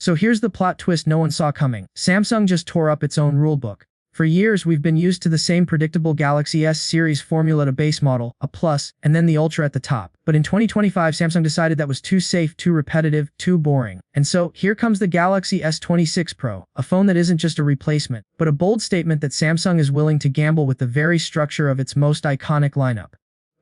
So here's the plot twist no one saw coming. Samsung just tore up its own rulebook. For years, we've been used to the same predictable Galaxy S series formula: a base model, a Plus, and then the Ultra at the top. But in 2025, Samsung decided that was too safe, too repetitive, too boring. And so, here comes the Galaxy S26 Pro, a phone that isn't just a replacement, but a bold statement that Samsung is willing to gamble with the very structure of its most iconic lineup.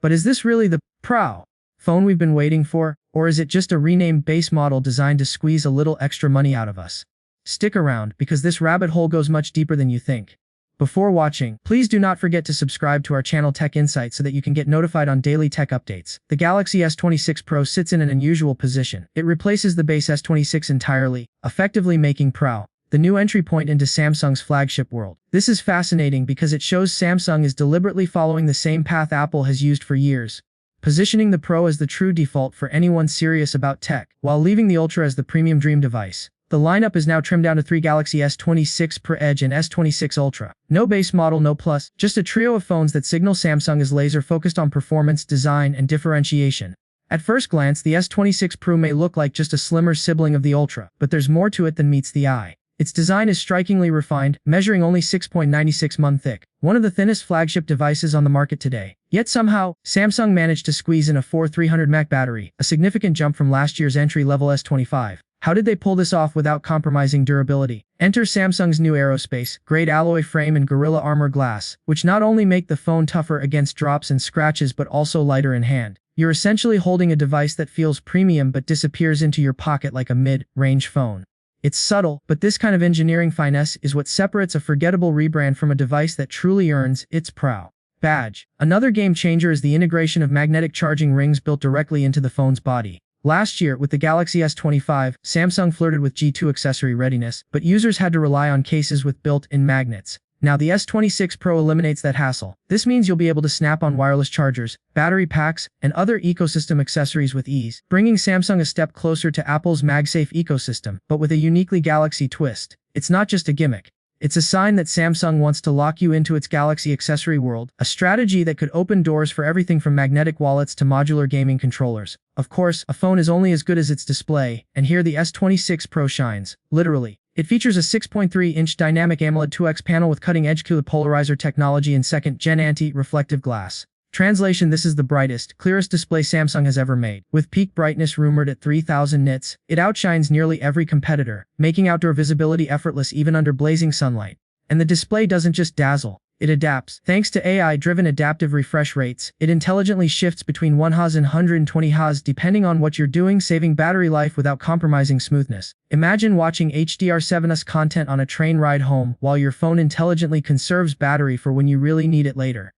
But is this really the Pro phone we've been waiting for, or is it just a renamed base model designed to squeeze a little extra money out of us? Stick around, because this rabbit hole goes much deeper than you think. Before watching, please do not forget to subscribe to our channel Tech Insights so that you can get notified on daily tech updates. The Galaxy S26 Pro sits in an unusual position. It replaces the base S26 entirely, effectively making Pro the new entry point into Samsung's flagship world. This is fascinating because it shows Samsung is deliberately following the same path Apple has used for years, positioning the Pro as the true default for anyone serious about tech, while leaving the Ultra as the premium dream device. The lineup is now trimmed down to 3 Galaxy S26 Pro Edge and S26 Ultra. No base model, no Plus, just a trio of phones that signal Samsung is laser-focused on performance, design, and differentiation. At first glance, the S26 Pro may look like just a slimmer sibling of the Ultra, but there's more to it than meets the eye. Its design is strikingly refined, measuring only 6.96 mm thick, one of the thinnest flagship devices on the market today. Yet somehow, Samsung managed to squeeze in a 4300 mAh battery, a significant jump from last year's entry-level S25. How did they pull this off without compromising durability? Enter Samsung's new aerospace-grade alloy frame and Gorilla Armor glass, which not only make the phone tougher against drops and scratches but also lighter in hand. You're essentially holding a device that feels premium but disappears into your pocket like a mid-range phone. It's subtle, but this kind of engineering finesse is what separates a forgettable rebrand from a device that truly earns its Pro badge. Another game changer is the integration of magnetic charging rings built directly into the phone's body. Last year, with the Galaxy S25, Samsung flirted with G2 accessory readiness, but users had to rely on cases with built-in magnets. Now the S26 Pro eliminates that hassle. This means you'll be able to snap on wireless chargers, battery packs, and other ecosystem accessories with ease, bringing Samsung a step closer to Apple's MagSafe ecosystem, but with a uniquely Galaxy twist. It's not just a gimmick. It's a sign that Samsung wants to lock you into its Galaxy accessory world, a strategy that could open doors for everything from magnetic wallets to modular gaming controllers. Of course, a phone is only as good as its display, and here the S26 Pro shines, literally. It features a 6.3-inch dynamic AMOLED 2X panel with cutting-edge QLED polarizer technology and second-gen anti-reflective glass. Translation: this is the brightest, clearest display Samsung has ever made. With peak brightness rumored at 3000 nits, it outshines nearly every competitor, making outdoor visibility effortless even under blazing sunlight. And the display doesn't just dazzle, it adapts. Thanks to AI-driven adaptive refresh rates, it intelligently shifts between 1 Hz and 120 Hz depending on what you're doing, saving battery life without compromising smoothness. Imagine watching HDR7's content on a train ride home while your phone intelligently conserves battery for when you really need it later.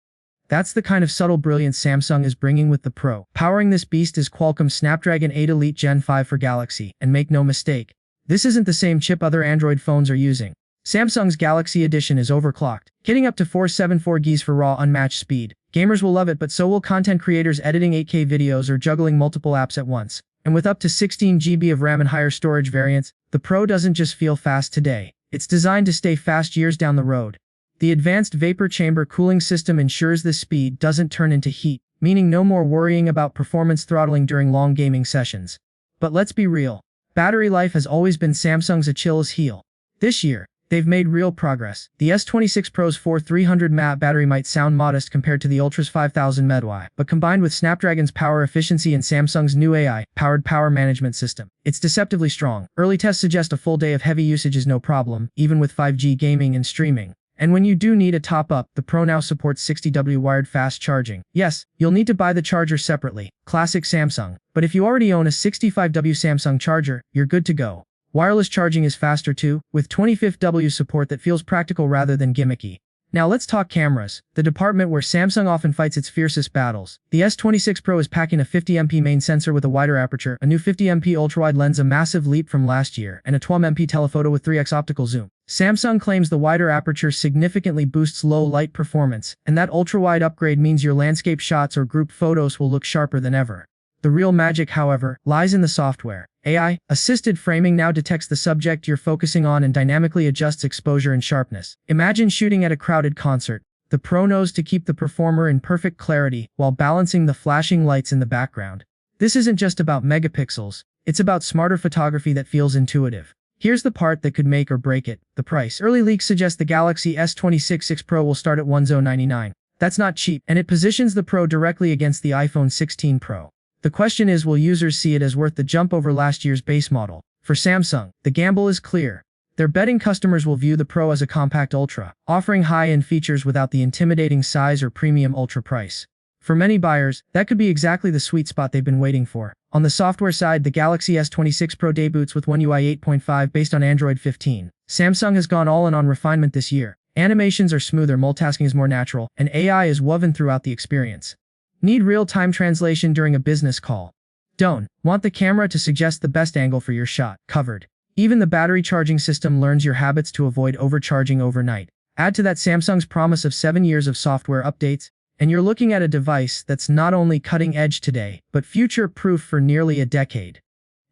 That's the kind of subtle brilliance Samsung is bringing with the Pro. Powering this beast is Qualcomm's Snapdragon 8 Elite Gen 5 for Galaxy, and make no mistake, this isn't the same chip other Android phones are using. Samsung's Galaxy Edition is overclocked, getting up to 474 GHz for raw unmatched speed. Gamers will love it, but so will content creators editing 8K videos or juggling multiple apps at once. And with up to 16 GB of RAM and higher storage variants, the Pro doesn't just feel fast today. It's designed to stay fast years down the road. The advanced vapor chamber cooling system ensures this speed doesn't turn into heat, meaning no more worrying about performance throttling during long gaming sessions. But let's be real. Battery life has always been Samsung's Achilles heel. This year, they've made real progress. The S26 Pro's 4300 mAh battery might sound modest compared to the Ultra's 5000 mAh, but combined with Snapdragon's power efficiency and Samsung's new AI-powered power management system, it's deceptively strong. Early tests suggest a full day of heavy usage is no problem, even with 5G gaming and streaming. And when you do need a top-up, the Pro now supports 60W wired fast charging. Yes, you'll need to buy the charger separately, classic Samsung, but if you already own a 65W Samsung charger, you're good to go. Wireless charging is faster too, with 25W support that feels practical rather than gimmicky. Now let's talk cameras, the department where Samsung often fights its fiercest battles. The S26 Pro is packing a 50MP main sensor with a wider aperture, a new 50MP ultrawide lens, a massive leap from last year, and a 12MP telephoto with 3x optical zoom. Samsung claims the wider aperture significantly boosts low light performance, and that ultrawide upgrade means your landscape shots or group photos will look sharper than ever. The real magic, however, lies in the software. AI-assisted framing now detects the subject you're focusing on and dynamically adjusts exposure and sharpness. Imagine shooting at a crowded concert. The Pro knows to keep the performer in perfect clarity while balancing the flashing lights in the background. This isn't just about megapixels, it's about smarter photography that feels intuitive. Here's the part that could make or break it, the price. Early leaks suggest the Galaxy S26 Pro will start at $1099. That's not cheap, and it positions the Pro directly against the iPhone 16 Pro. The question is, will users see it as worth the jump over last year's base model? For Samsung, the gamble is clear. They're betting customers will view the Pro as a compact Ultra, offering high-end features without the intimidating size or premium Ultra price. For many buyers, that could be exactly the sweet spot they've been waiting for. On the software side, the Galaxy S26 Pro debuts with One UI 8.5 based on Android 15. Samsung has gone all in on refinement this year. Animations are smoother, multitasking is more natural, and AI is woven throughout the experience. Need real-time translation during a business call? Don't. Want the camera to suggest the best angle for your shot? Covered. Even the battery charging system learns your habits to avoid overcharging overnight. Add to that Samsung's promise of 7 years of software updates, and you're looking at a device that's not only cutting edge today, but future-proof for nearly a decade.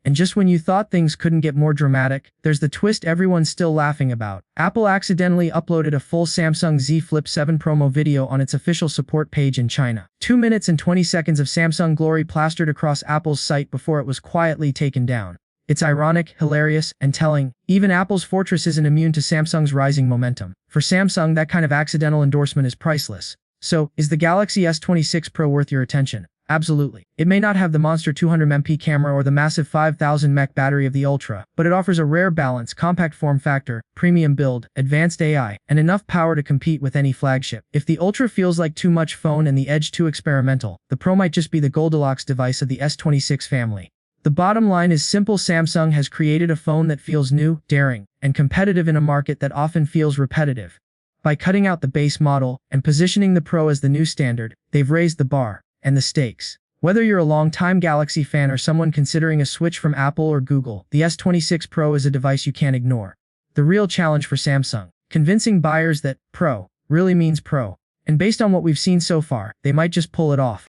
And just when you thought things couldn't get more dramatic, there's the twist everyone's still laughing about. Apple accidentally uploaded a full Samsung Z Flip 7 promo video on its official support page in China. 2 minutes and 20 seconds of Samsung glory plastered across Apple's site before it was quietly taken down. It's ironic, hilarious, and telling. Even Apple's fortress isn't immune to Samsung's rising momentum. For Samsung, that kind of accidental endorsement is priceless. So, is the Galaxy S26 Pro worth your attention? Absolutely. It may not have the monster 200MP camera or the massive 5000 mAh battery of the Ultra, but it offers a rare balance: compact form factor, premium build, advanced AI, and enough power to compete with any flagship. If the Ultra feels like too much phone and the Edge too experimental, the Pro might just be the Goldilocks device of the S26 family. The bottom line is simple: Samsung has created a phone that feels new, daring, and competitive in a market that often feels repetitive. By cutting out the base model and positioning the Pro as the new standard, they've raised the bar and the stakes. Whether you're a long-time Galaxy fan or someone considering a switch from Apple or Google, the S26 Pro is a device you can't ignore. The real challenge for Samsung: convincing buyers that Pro really means Pro. And based on what we've seen so far, they might just pull it off.